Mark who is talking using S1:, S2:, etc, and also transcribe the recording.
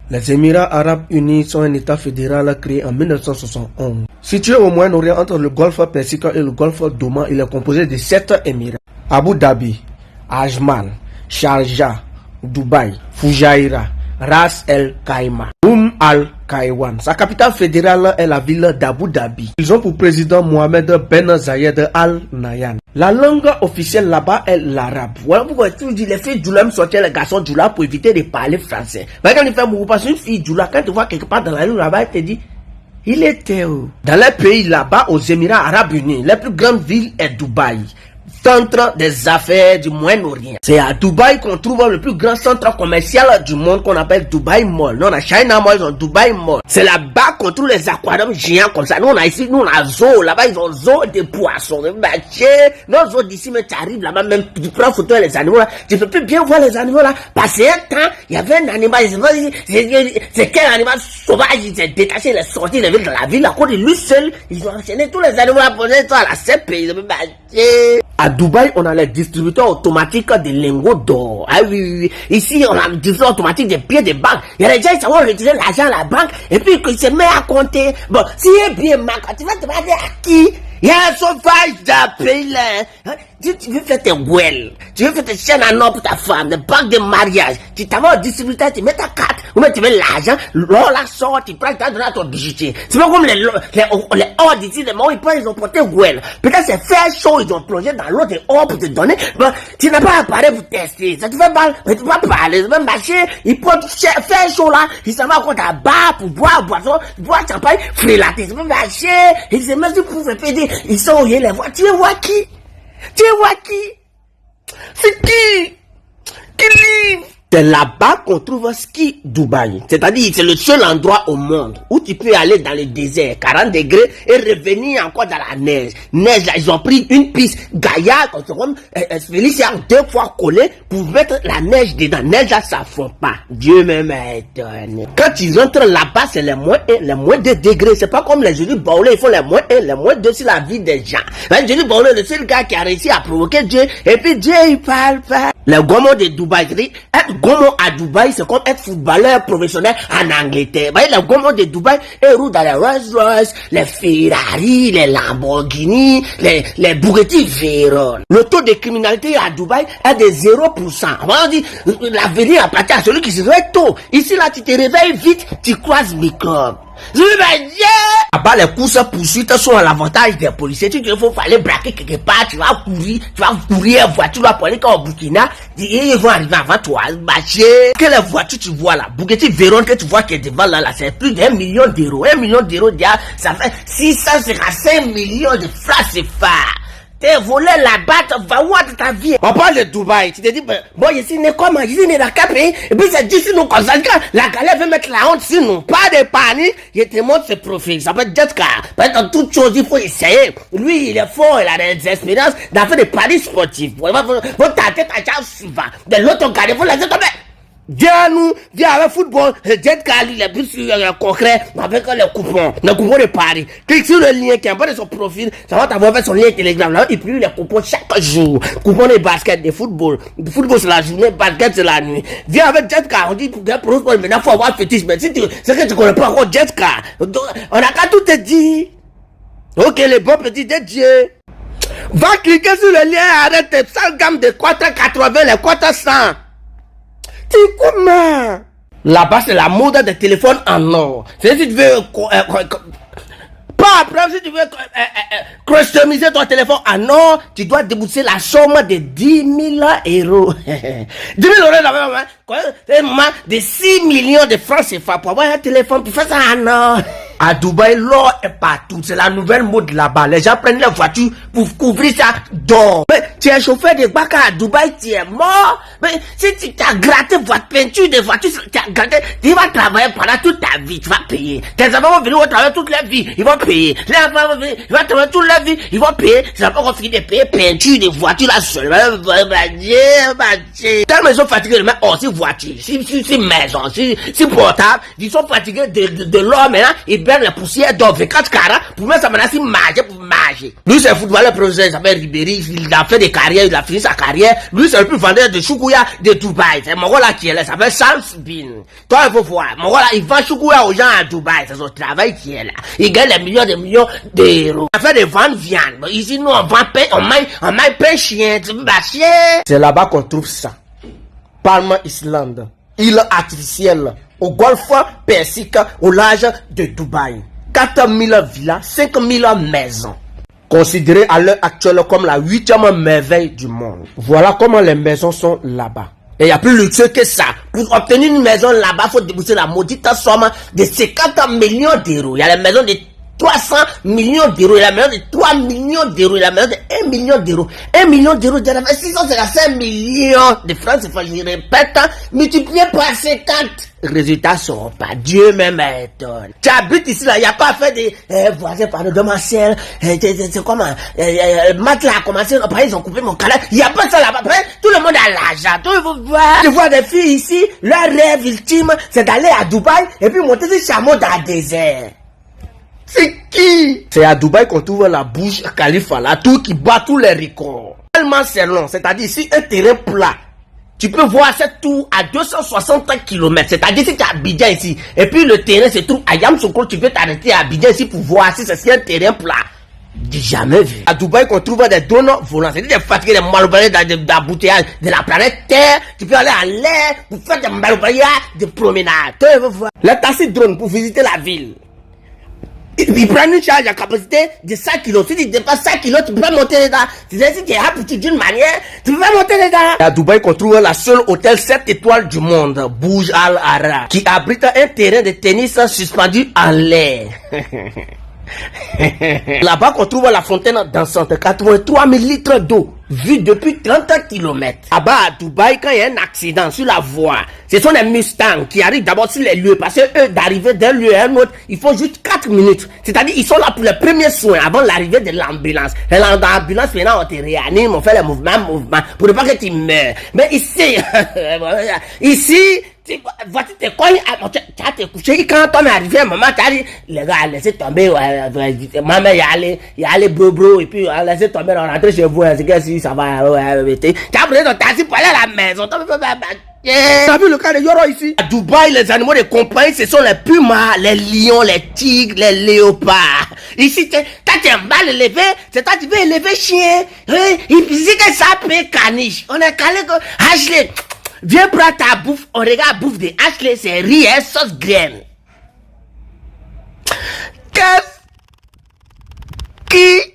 S1: Les Émirats Arabes Unis sont un État fédéral créé en 1971. Situé au Moyen-Orient entre le Golfe Persique et le Golfe d'Oman, il est composé de 7 Émirats. Abu Dhabi, Ajman, Sharjah, Dubaï, Fujairah, Ras El Khaimah, Al Kaiwan. Sa capitale fédérale est la ville d'Abu Dhabi. Ils ont pour président Mohamed Ben Zayed Al Nahyan. La langue officielle là-bas est l'arabe. Voilà pourquoi tu dis les filles Djoula me sortir les garçons Djoula pour éviter de parler français. Mais quand il fait beaucoup, parce qu'une fille Djoula, quand tu vois quelque part dans la rue là-bas, elle te dit, il était où? Dans les pays là-bas, aux Émirats Arabes Unis, la plus grande ville est Dubaï. Centre des affaires du Moyen-Orient. C'est à Dubaï qu'on trouve le plus grand centre commercial du monde qu'on appelle Dubaï Mall. Nous on a China Mall, ils ont Dubaï Mall. C'est là-bas qu'on trouve les aquariums géants comme ça. Nous on a ici, nous on a zoo. Là-bas ils ont zoo de poissons. Nos zoos d'ici, mais tu arrives là-bas, même tu prends photo des animaux là. Tu peux plus bien voir les animaux là. Parce qu'un temps, il y avait un animal, c'est quel animal sauvage, il s'est détaché, il est sorti de la ville. À cause de lui seul, ils ont enchaîné tous les animaux là pour à la CP. À Dubaï, on a les distributeurs automatiques des lingots d'or. Ah oui. Ici, on a le distributeur automatique des billets de banque. Il y a des gens qui savent retirer l'argent à la banque et puis qu'ils se mettent à compter. Bon, si il est bien marqué, tu vas te demander à qui? Il y a un sauvage d'un pays là. Tu veux faire tes gouelles, tu veux faire tes chaînes en or pour ta femme, des banques de mariage, tu t'en vas au distributeur, tu mets ta carte, ou bien tu mets l'argent, l'or la sort, tu prends, tu donnes à ton bijoutier. C'est pas comme les or d'ici, les morts, ils ont porté gouelles. Peut-être c'est faire chaud, ils ont plongé dans l'eau des or pour te donner. Bon, tu n'as pas appareil pour tester, ça te fait mal, mais tu vas parler, tu vas marcher, ils portent faire chaud là, ils s'en vont à compte à bar pour boire, boisson, boire champagne, frélater, tu vas marcher, ils se mettent pour faire péter, ils sont où les voitures, tu vois qui? Tu vois qui? C'est qui? Qui livre? C'est là-bas qu'on trouve Ski Dubaï. C'est-à-dire, c'est le seul endroit au monde où tu peux aller dans le désert, 40 degrés, et revenir encore dans la neige. Neige, là, ils ont pris une piste Gaïa, comme Félicia, 2 fois collé pour mettre la neige dedans. Neige, là, ça fond pas. Dieu me m'étonne. Quand ils entrent là-bas, c'est les moins 2 degrés. C'est pas comme les Julie Baoulé, ils font les moins 1, les moins 2 sur la vie des gens. Les Julie Baoulé, le seul gars qui a réussi à provoquer Dieu, et puis Dieu, il parle pas. Les gomos de Dubaï, être gomo à Dubaï, c'est comme être footballeur professionnel en Angleterre. Vous voyez, les gomos de Dubaï, ils roulent dans les Rolls-Royce, les Ferrari, les Lamborghini, les Bugatti Veyron. Le taux de criminalité à Dubaï est de 0%. On dit, l'avenir appartient à celui qui se réveille tôt. Ici, là, tu te réveilles vite, tu croises microbes. Je vais dire, là-bas, les courses poursuites sont à l'avantage des policiers. Tu faut aller braquer quelque part, tu vas courir en voiture, tu vas aller au Burkina, ils vont arriver avant toi, marcher. Quelle voiture tu vois là? Bugatti Veyron que tu vois qui est devant là, c'est plus d'1 million d'euros. 1 million d'euros, ça fait 655 millions de francs CFA. T'es volé là-bas, va voir de ta vie. On parle de Dubaï, tu te dis, bon, ici, n'est comment, ici, n'est dans quel pays? Et puis, c'est dit, si nous, comme ça, la galère veut mettre la honte sur nous. Pas de panique, il te montre ses profils. Ça peut être Jetka. Peut-être dans toute chose, il faut essayer. Lui, il est fort, il a des expériences d'en faire des paris sportifs. Faut tenter ta chance souvent. De l'autre garde, il faut laisser tomber. Viens avec football, Jetka, il est plus concret, avec les coupons de paris. Clique sur le lien qui est en bas de son profil, ça va t'avoir fait son lien Telegram, là, il publie les coupons chaque jour. Coupons de basket, de football. De football c'est la journée, basket c'est la nuit. Viens avec Jetka, on dit pour bien sport, maintenant faut avoir fétiche, mais si c'est que tu connais pas encore Jetka, on a qu'à tout te dire. Ok, les bons petits de Dieu. Va cliquer sur le lien, arrête tes 100 gammes de 480, les 400. Tu comment? Là-bas, c'est la mode des téléphones en or. C'est si tu veux, pas après, si tu veux, customiser ton téléphone en or, tu dois débourser la somme de 10 000 euros. 10 000 euros, c'est un moment de 6 millions de francs CFA pour avoir un téléphone, pour faire ça en or. À Dubaï, l'or est partout. C'est la nouvelle mode là-bas. Les gens prennent les voitures pour couvrir ça d'or. Mais tu es chauffeur de Baka à Dubaï, tu es mort. Mais si tu as gratté votre peinture de voiture, tu as gratté, tu vas travailler pendant toute ta vie, tu vas payer. Tes enfants vont venir travailler toute leur vie, ils vont payer. Les enfants vont venir, ils vont travailler toute leur vie, ils vont payer. Ils n'ont pas fini de payer peinture de voiture là seul. Tellement ils sont fatigués de mettre aussi voiture, si maison, si portable, ils sont fatigués de l'or maintenant, ils bernent la poussière d'or 24 carats pour mettre ça maintenant si marger pour marger.
S2: manger. Lui, c'est un footballeur professionnel, il s'appelle Ribéry, il a fait des carrières, il a fini sa carrière. Lui, c'est le plus vendeur de choukouya de Dubaï. C'est mon là qui est là, il s'appelle Sam Bin. Toi, il faut voir. Mon là, il vend choukouya aux gens à Dubaï. C'est son travail qui est là. Il gagne des millions d'euros. Il fait des ventes de viande. Ici, nous, on vend pain, on mange pain chien. Tu veux pas chien?
S1: C'est là-bas qu'on trouve ça. Palm Island. Île artificielle. Au golfe Persique, au large de Dubaï. 4000 villas, 5000 maisons. Considérées à l'heure actuelle comme la 8e merveille du monde. Voilà comment les maisons sont là-bas.
S2: Et il y a plus luxueux que ça. Pour obtenir une maison là-bas, il faut débourser la maudite somme de 50 millions d'euros. Il y a les maisons de 300 millions d'euros, il y a la maison de 3 millions d'euros, il y a la maison de 1 million d'euros. 1 million d'euros, 655 millions de francs, je répète, multiplié par 50. Résultats sont pas. Dieu même étonne. Tu habites ici, là, il n'y a pas fait des voisins, pardon, de ma sœur, c'est comment, Matt a commencé, après ils ont coupé mon canal. Il n'y a pas ça là-bas. Après, tout le monde a l'argent. Tout le monde voit. Je vois des filles ici, leur rêve ultime, c'est d'aller à Dubaï et puis monter des chameaux dans le désert. C'est qui?
S1: C'est à Dubaï qu'on trouve la Burj Khalifa, la tour qui bat tous les records.
S2: Tellement c'est long, c'est-à-dire ici un terrain plat. Tu peux voir cette tour à 260 km, c'est-à-dire si tu es à Abidjan ici, et puis le terrain se trouve à Yamoussoukro, tu peux t'arrêter à Abidjan ici pour voir si c'est un terrain plat. J'ai jamais vu.
S1: À Dubaï qu'on trouve des drones volants,
S2: c'est-à-dire des fatigués, des malobaliers d'embouteillage de la planète Terre. Tu peux aller à l'air pour faire des malobaliers de promenade. Tu veux voir les taxis drones pour visiter la ville. Ils prennent une charge à capacité de 5 kg. Si tu dépasses 5 kg, tu peux pas monter dedans. C'est-à-dire si tu es apte d'une manière, tu peux pas monter dedans.
S1: À Dubaï qu'on trouve la seule hôtel 7 étoiles du monde, Burj Al Arab,
S2: qui abrite un terrain de tennis suspendu en l'air.
S1: Là-bas qu'on trouve la fontaine dansante, 83 000 litres d'eau, vue depuis 30 km.
S2: Là-bas à Dubaï, quand il y a un accident sur la voie, ce sont les Mustangs qui arrivent d'abord sur les lieux, parce que eux, d'arriver d'un lieu à un autre, il faut juste 4 minutes. C'est-à-dire, ils sont là pour les premiers soins avant l'arrivée de l'ambulance. Et l'ambulance, maintenant, on te réanime, on fait les mouvements, pour ne pas que tu meurs. Mais ici, ici, voici tes cognes, tu as te couché, quand on est arrivé, maman, tu as dit, les gars, laissez tomber, maman, il y a les bro, et puis, laissez tomber, on rentre chez vous, c'est que si ça va, tu as pris ton taxi pour aller à la maison,
S1: t'as vu le cas de Yoro ici?
S2: À Dubaï, les animaux de compagnie, ce sont les pumas, les lions, les tigres, les léopards. Ici, t'as un mal élevé, c'est toi qui veux élever chien. Ici, que ça peut caniche. On est calé que Ashley, viens prendre ta bouffe. On regarde la bouffe de Ashley, c'est riz et sauce graine. Qu'est-ce qui